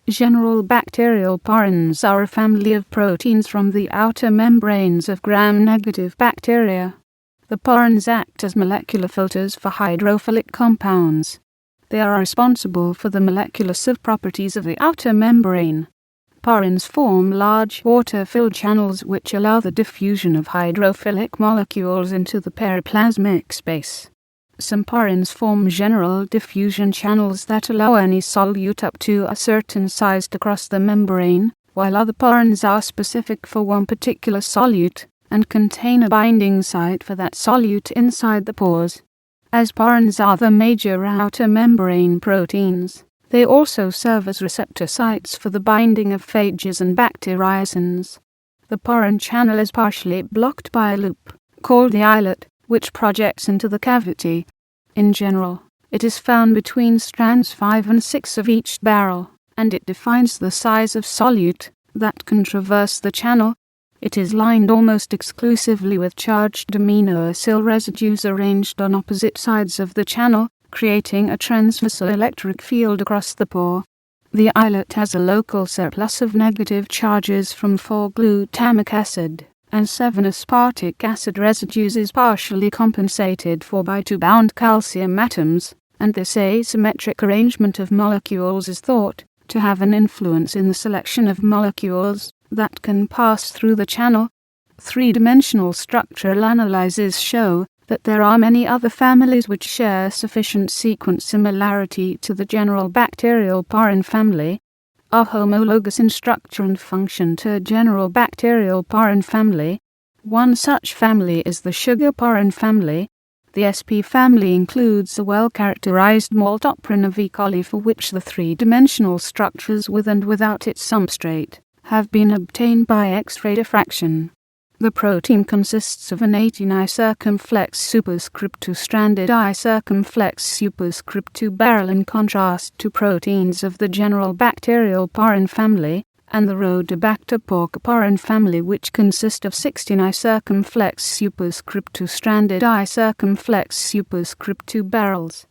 General bacterial porins are a family of proteins from the outer membranes of gram-negative bacteria. The porins act as molecular filters for hydrophilic compounds. They are responsible for the molecular sieve properties of the outer membrane. Porins form large water-filled channels which allow the diffusion of hydrophilic molecules into the periplasmic space. Some porins form general diffusion channels that allow any solute up to a certain size to cross the membrane, while other porins are specific for one particular solute and contain a binding site for that solute inside the pores. As porins are the major outer membrane proteins, they also serve as receptor sites for the binding of phages and bacteriocins. The porin channel is partially blocked by a loop, called the eyelet, which projects into the cavity. In general, it is found between strands 5 and 6 of each barrel, and it defines the size of solute that can traverse the channel. It is lined almost exclusively with charged amino acyl residues arranged on opposite sides of the channel, creating a transversal electric field across the pore. The eyelet has a local surplus of negative charges from 4 glutamic acid and 7 aspartic acid residues is partially compensated for by 2 bound calcium atoms, and this asymmetric arrangement of molecules is thought to have an influence in the selection of molecules that can pass through the channel. Three-dimensional structural analyses show that there are many other families which share sufficient sequence similarity to the general bacterial porin family, are homologous in structure and function to a general bacterial porin family. One such family is the sugar porin family. The SP family includes a well-characterized maltoprin of E. coli for which the three-dimensional structures with and without its substrate have been obtained by X-ray diffraction. The protein consists of an 18I circumflex superscript 2 stranded I circumflex superscript 2 barrel in contrast to proteins of the general bacterial porin family and the Rhodobacter porin family which consist of 16I circumflex superscript 2 stranded I circumflex superscript 2 barrels.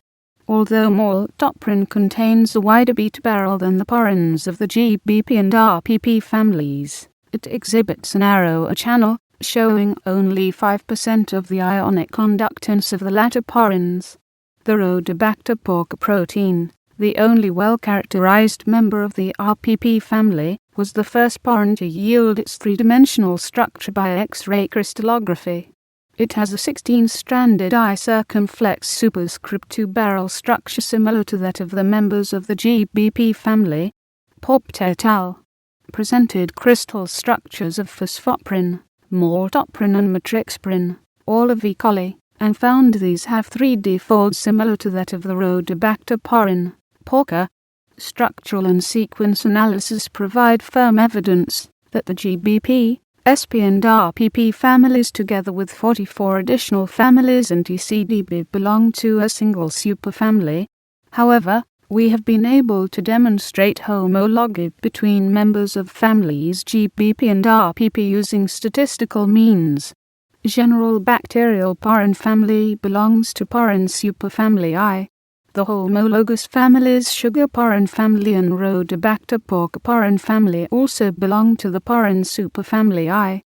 Although maltoprin contains a wider beta barrel than the porins of the GBP and RPP families, it exhibits a narrower channel, showing only 5% of the ionic conductance of the latter porins. The Rhodobacter protein, the only well-characterized member of the RPP family, was the first porin to yield its three-dimensional structure by X-ray crystallography. It has a 16-stranded I circumflex superscript 2 barrel structure similar to that of the members of the GBP family. Pope et al. Presented crystal structures of phosphoprin, maltoprin and matrixprin, all of E. coli, and found these have 3D folds similar to that of the Rhodobacter porin, porca. Structural and sequence analysis provide firm evidence that the GBP, SP and RPP families together with 44 additional families and TCDB belong to a single superfamily. However, we have been able to demonstrate homology between members of families GBP and RPP using statistical means. General bacterial porin family belongs to porin superfamily I. The homologous families sugar porin family and Rhodobacter porin family also belong to the porin superfamily I.